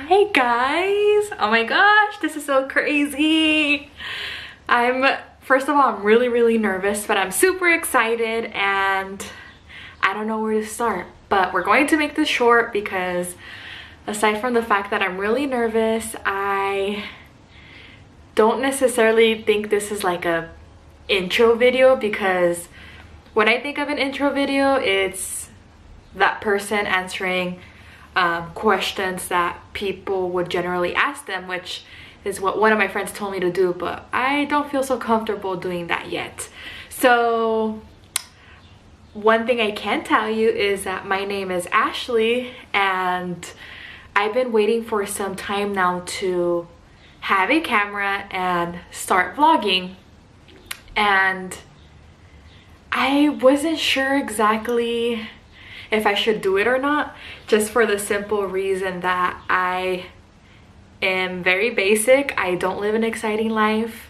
Hi guys! Oh my gosh, this is so crazy. First of all, I'm really nervous, but I'm super excited and I don't know where to start. But we're going to make this short because aside from the fact that I'm really nervous, I don't necessarily think this is like a intro video, because when I think of an intro video, it's that person answering questions that people would generally ask them, which is what one of my friends told me to do, but I don't feel so comfortable doing that yet. So one thing I can tell you is that my name is Ashley, and I've been waiting for some time now to have a camera and start vlogging, and I wasn't sure exactly if I should do it or not, just for the simple reason that I am very basic. I don't live an exciting life.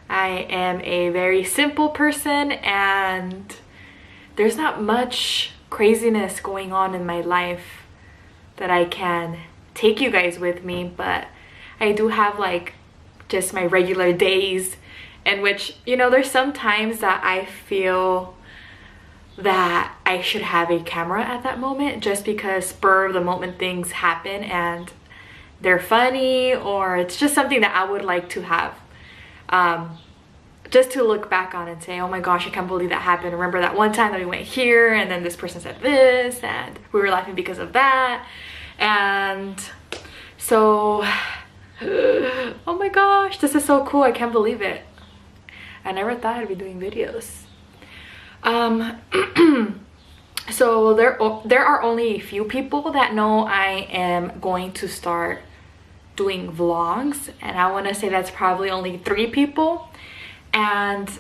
I am a very simple person, and there's not much craziness going on in my life that I can take you guys with me, but I do have like just my regular days in which, you know, there's some times that I feel that I should have a camera at that moment, just because spur of the moment things happen and they're funny, or it's just something that I would like to have, just to look back on and say, oh my gosh, I can't believe that happened. Remember that one time that we went here and then this person said this and we were laughing because of that. And so oh my gosh, this is so cool. I can't believe it. I never thought I'd be doing videos. So there are only a few people that know I am going to start doing vlogs, and I want to say that's probably only 3 people. And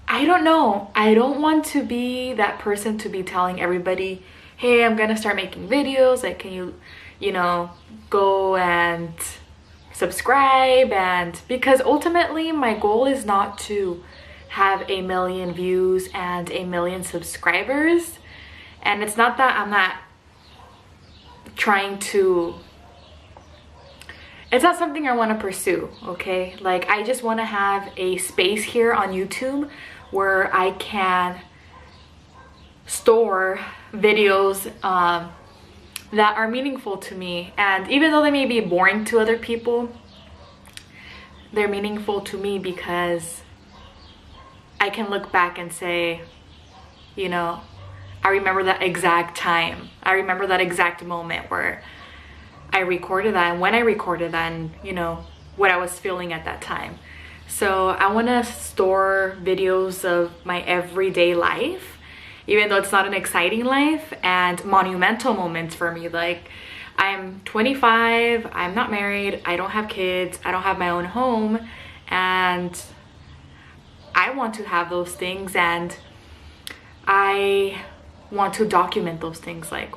I don't know, I don't want to be that person to be telling everybody, hey, I'm gonna start making videos, like, can you know, go and subscribe. And because ultimately my goal is not to have 1 million views and 1 million subscribers, and it's not that I'm not trying to, it's not something I want to pursue, okay? Like, I just want to have a space here on YouTube where I can store videos that are meaningful to me, and even though they may be boring to other people, they're meaningful to me because I can look back and say, you know, I remember that exact time. I remember that exact moment where I recorded that, and when I recorded that, and you know, what I was feeling at that time. So I want to store videos of my everyday life, even though it's not an exciting life, and monumental moments for me. Like, I'm 25, I'm not married, I don't have kids, I don't have my own home, and I want to have those things, and I want to document those things. Like,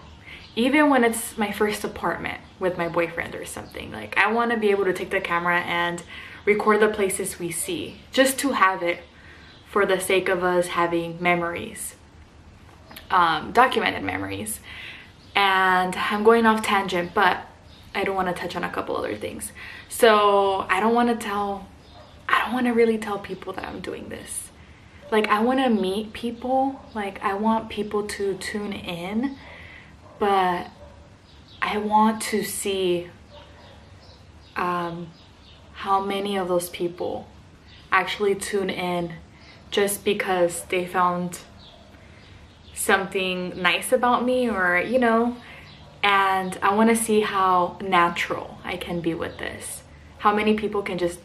even when it's my first apartment with my boyfriend or something, like, I want to be able to take the camera and record the places we see, just to have it for the sake of us having memories, documented memories. And I'm going off tangent, but I don't want to touch on a couple other things. So I don't want to really tell people that I'm doing this. Like, I want to meet people, like, I want people to tune in, but I want to see how many of those people actually tune in just because they found something nice about me, or you know. And I want to see how natural I can be with this, how many people can just,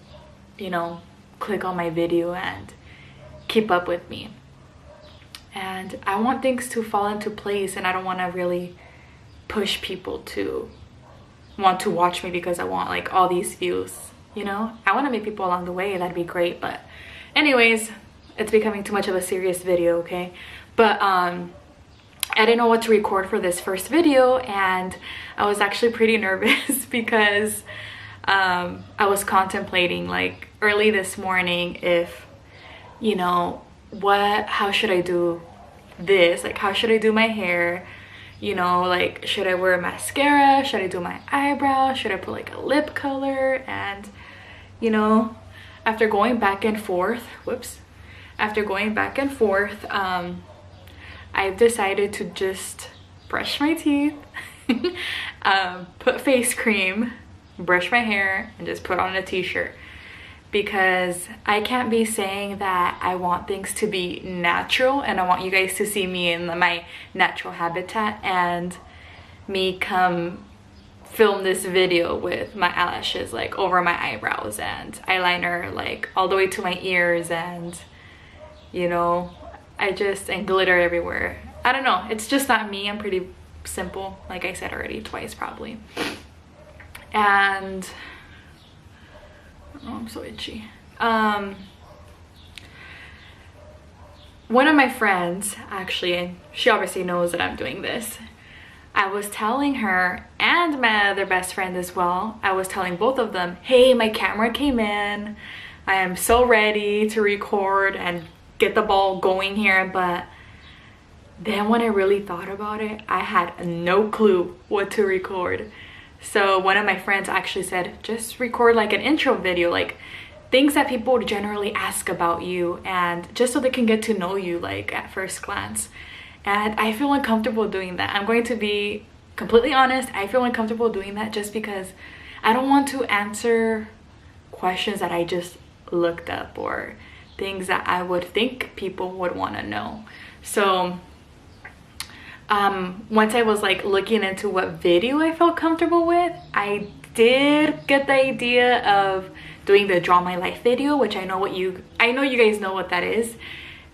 you know, click on my video and keep up with me. And I want things to fall into place, and I don't want to really push people to want to watch me because I want like all these views, you know. I want to meet people along the way, that'd be great. But anyways, it's becoming too much of a serious video, okay? But I didn't know what to record for this first video, and I was actually pretty nervous because I was contemplating, like, early this morning, if, you know, how should I do this? Like, how should I do my hair? you know, like, should I wear mascara? Should I do my eyebrows? Should I put like a lip color? And, you know, after going back and forth, after going back and forth, I've decided to just brush my teeth, put face cream, brush my hair, and just put on a t-shirt. Because I can't be saying that I want things to be natural and I want you guys to see me in my natural habitat and me come film this video with my eyelashes like over my eyebrows and eyeliner like all the way to my ears, and you know, and glitter everywhere. I don't know, it's just not me. I'm pretty simple, like I said already twice probably. And oh, I'm so itchy. One of my friends, actually, she obviously knows that I'm doing this. I was telling her and my other best friend as well, I was telling both of them, hey, my camera came in. I am so ready to record and get the ball going here. But then when I really thought about it, I had no clue what to record. So one of my friends actually said, just record like an intro video, like things that people would generally ask about you, and just so they can get to know you like at first glance. And I feel uncomfortable doing that. I'm going to be completely honest, I feel uncomfortable doing that just because I don't want to answer questions that I just looked up or things that I would think people would want to know. So once I was like looking into what video I felt comfortable with, I did get the idea of doing the Draw My Life video, which I know you guys know what that is.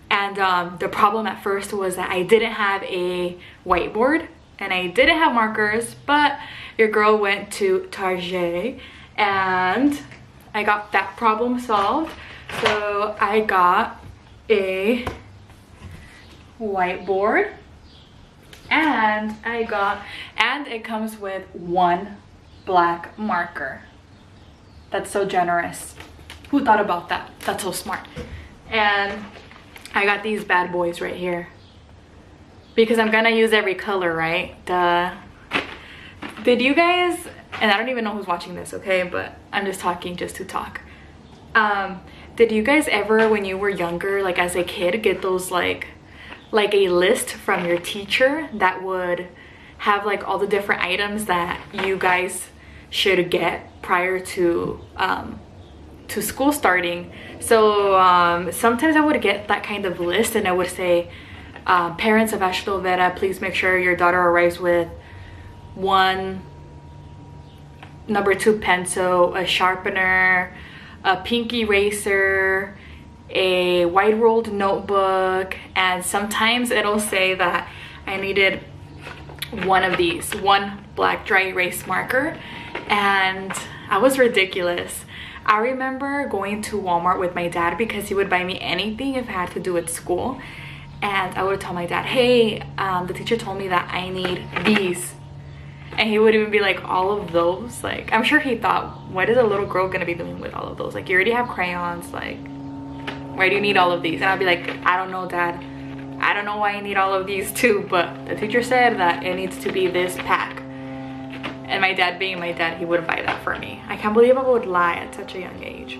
And the problem at first was that I didn't have a whiteboard and I didn't have markers, but your girl went to Target and I got that problem solved. So I got a whiteboard. And it comes with one black marker. That's so generous. Who thought about that? That's so smart. And I got these bad boys right here because I'm gonna use every color, right? Duh. Did you guys, and I don't even know who's watching this, okay, but I'm just talking just to talk. Did you guys ever, when you were younger, like as a kid, get those like a list from your teacher that would have like all the different items that you guys should get prior to school starting? So sometimes I would get that kind of list and I would say, parents of Ashton Vera, please make sure your daughter arrives with one number 2 pencil, a sharpener, a pink eraser, a white rolled notebook, and sometimes it'll say that I needed one of these, one black dry erase marker. And I was ridiculous. I remember going to Walmart with my dad because he would buy me anything if I had to do at school, and I would tell my dad, hey, the teacher told me that I need these, and he would even be like, all of those? Like, I'm sure he thought, what is a little girl gonna be doing with all of those? Like, you already have crayons, like why do you need all of these? And I'd be like, I don't know, Dad. I don't know why I need all of these too, but the teacher said that it needs to be this pack. And my dad, being my dad, he would buy that for me. I can't believe I would lie at such a young age.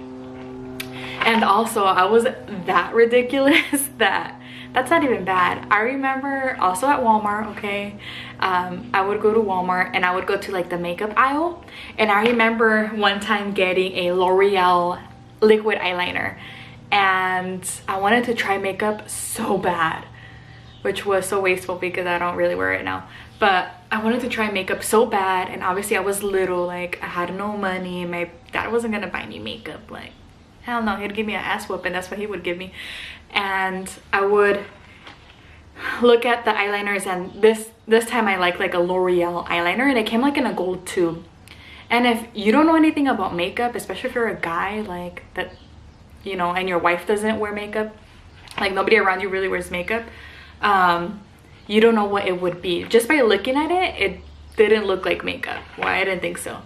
And also, I was that ridiculous that's not even bad. I remember also at Walmart, okay, I would go to Walmart and I would go to like the makeup aisle. And I remember one time getting a L'Oreal liquid eyeliner. And I wanted to try makeup so bad, which was so wasteful because I don't really wear it now. But I wanted to try makeup so bad, and obviously I was little, like I had no money. My dad wasn't gonna buy me makeup, like hell no, he'd give me an ass whooping. That's what he would give me. And I would look at the eyeliners, and this time I liked like a L'Oreal eyeliner, and it came like in a gold tube. And if you don't know anything about makeup, especially if you're a guy like that, you know, and your wife doesn't wear makeup, like nobody around you really wears makeup, you don't know what it would be. Just by looking at it, it didn't look like makeup. Well, I didn't think so.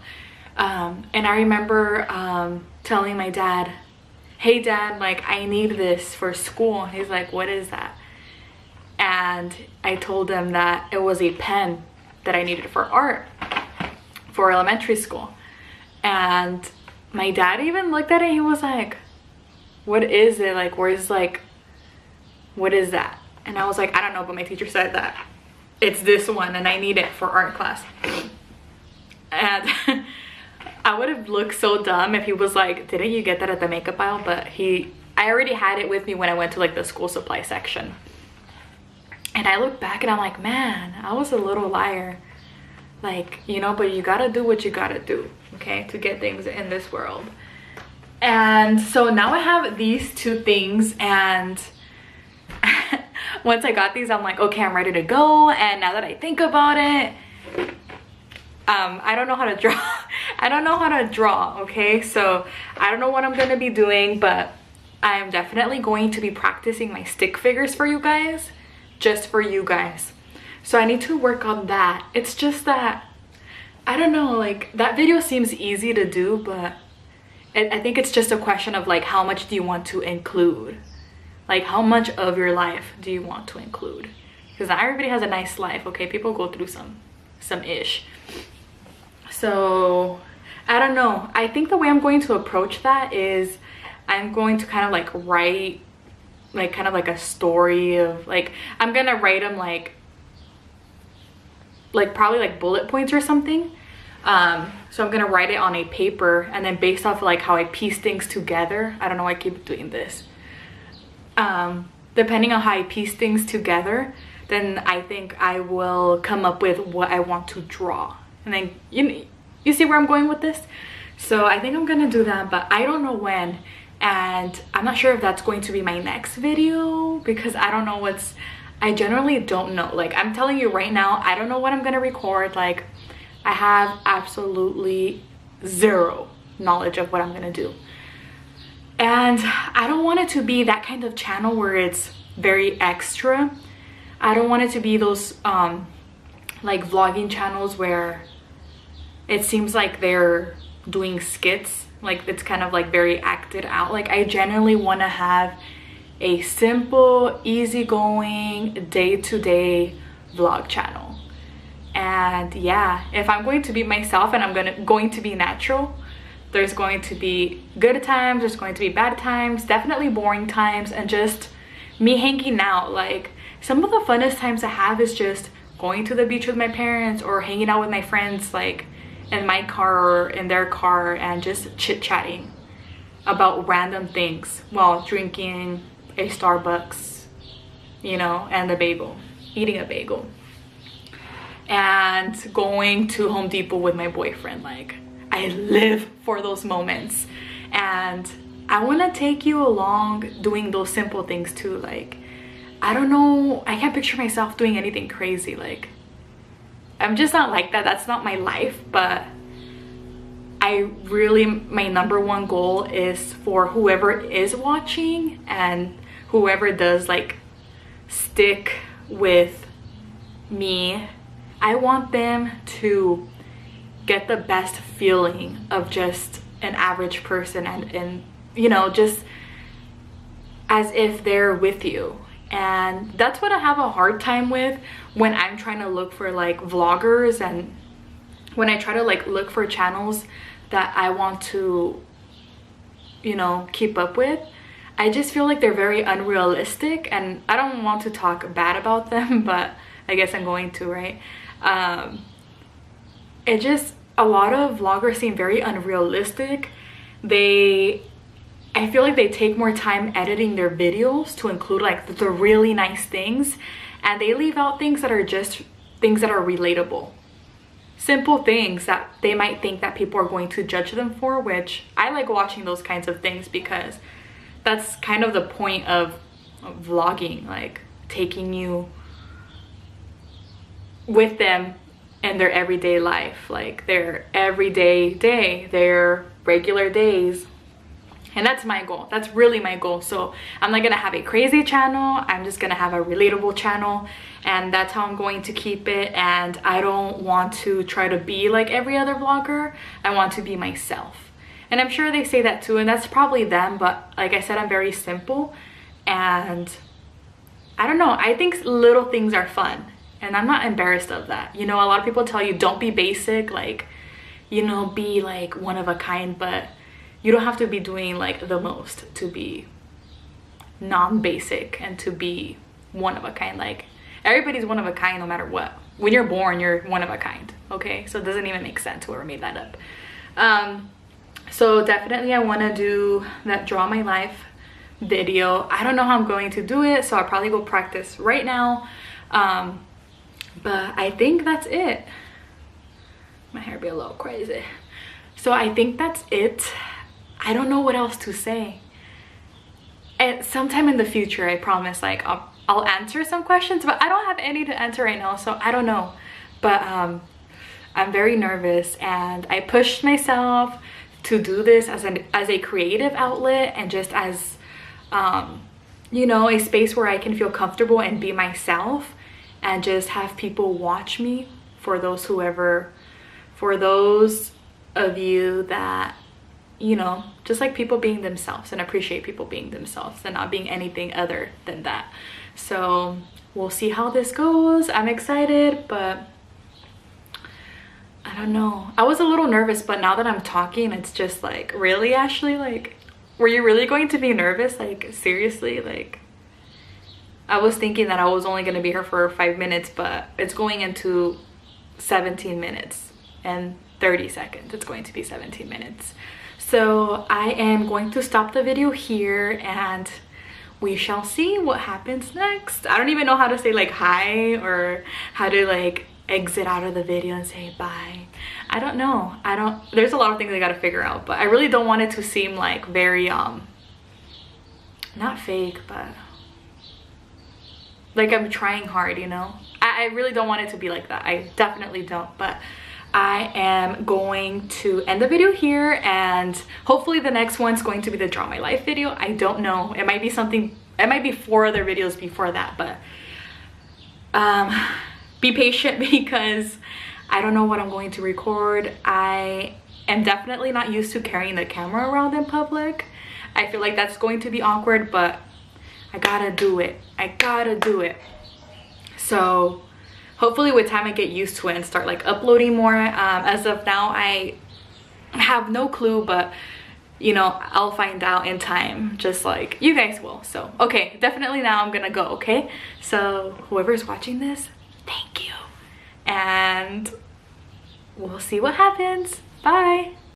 And I remember telling my dad, hey Dad, like I need this for school. He's like, what is that? and I told them that it was a pen that I needed for art for elementary school. And my dad even looked at it. He was like, what is it? Like, where's like, what is that? And I was like, I don't know, but my teacher said that it's this one and I need it for art class. And I would have looked so dumb if he was like, didn't you get that at the makeup aisle? But I already had it with me when I went to like the school supply section. And I look back and I'm like, man, I was a little liar. Like, you know, but you gotta do what you gotta do, okay, to get things in this world. And so now I have these two things, and once I got these, I'm like, okay, I'm ready to go. And now that I think about it, I don't know how to draw. I don't know how to draw, okay? So I don't know what I'm gonna be doing, but I'm definitely going to be practicing my stick figures for you guys, just for you guys. So I need to work on that. It's just that, I don't know, like that video seems easy to do, but I think it's just a question of like, how much do you want to include? Like, how much of your life do you want to include? Because not everybody has a nice life, okay? People go through some ish. So I don't know. I think the way I'm going to approach that is I'm going to kind of like write like kind of like a story of like, I'm gonna write them like probably like bullet points or something. So I'm gonna write it on a paper, and then based off of like how I piece things together, I don't know why I keep doing this, depending on how I piece things together, then I think I will come up with what I want to draw. And then you see where I'm going with this? So I think I'm gonna do that, but I don't know when. And I'm not sure if that's going to be my next video, because I don't know I generally don't know. Like, I'm telling you right now, I don't know what I'm gonna record. Like, I have absolutely zero knowledge of what I'm gonna do. And I don't want it to be that kind of channel where it's very extra. I don't want it to be those like vlogging channels where it seems like they're doing skits. Like, it's kind of like very acted out. Like, I generally want to have a simple, easygoing, day-to-day vlog channel. And yeah, if I'm going to be myself and I'm going to be natural, there's going to be good times, there's going to be bad times, definitely boring times, and just me hanging out. Like, some of the funnest times I have is just going to the beach with my parents or hanging out with my friends, like in my car or in their car, and just chit-chatting about random things while drinking a Starbucks, you know, and a bagel, eating a bagel, and going to Home Depot with my boyfriend. Like, I live for those moments, and I want to take you along doing those simple things too. Like, I don't know, I can't picture myself doing anything crazy. Like, I'm just not like that. That's not my life. But my number one goal is for whoever is watching and whoever does like stick with me, I want them to get the best feeling of just an average person, and you know, just as if they're with you. And that's what I have a hard time with when I'm trying to look for like vloggers, and when I try to like look for channels that I want to, you know, keep up with. I just feel like they're very unrealistic, and I don't want to talk bad about them, but I guess I'm going to, right? It just, a lot of vloggers seem very unrealistic. I feel like they take more time editing their videos to include like the really nice things, and they leave out things that are just things that are relatable. Simple things that they might think that people are going to judge them for, which I like watching those kinds of things, because that's kind of the point of vlogging, like taking you with them in their everyday life, like their everyday day, their regular days. And that's my goal. That's really my goal. So I'm not gonna have a crazy channel. I'm just gonna have a relatable channel, and that's how I'm going to keep it. And I don't want to try to be like every other vlogger. I want to be myself. And I'm sure they say that too, and that's probably them, but like I said, I'm very simple, and I don't know, I think little things are fun, and I'm not embarrassed of that. You know, a lot of people tell you don't be basic, like, you know, be like one of a kind, but you don't have to be doing like the most to be non-basic and to be one of a kind. Like, everybody's one of a kind no matter what. When you're born, you're one of a kind, okay? So it doesn't even make sense whoever made that up. So definitely I want to do that draw my life video. I don't know how I'm going to do it, so I'll probably go practice right now. But I think that's it. My hair be a little crazy. So I think that's it. I don't know what else to say. And sometime in the future, I promise, like I'll answer some questions, but I don't have any to answer right now, so I don't know. But I'm very nervous, and I pushed myself to do this as a creative outlet, and just as you know, a space where I can feel comfortable and be myself, and just have people watch me. For those of you that, you know, just like people being themselves and appreciate people being themselves and not being anything other than that. So we'll see how this goes. I'm excited, but I don't know. I was a little nervous, but now that I'm talking, it's just like, really, Ashley? Like, were you really going to be nervous? Like, seriously? Like, I was thinking that I was only going to be here for 5 minutes, but it's going into 17 minutes and 30 seconds. It's going to be 17 minutes. So I am going to stop the video here, and we shall see what happens next. I don't even know how to say like hi, or how to like exit out of the video and say bye. I don't know. There's a lot of things I gotta figure out, but I really don't want it to seem like very not fake, but like I'm trying hard, you know. I really don't want it to be like that. I definitely don't. But I am going to end the video here, and hopefully the next one's going to be the draw my life video. I don't know, it might be something, it might be 4 other videos before that, but be patient, because I don't know what I'm going to record. I am definitely not used to carrying the camera around in public. I feel like that's going to be awkward, but I gotta do it. I gotta do it. So hopefully with time I get used to it and start like uploading more. As of now, I have no clue, but you know, I'll find out in time, just like you guys will. So okay, definitely now I'm gonna go, okay? So whoever's watching this, thank you, and we'll see what happens. Bye.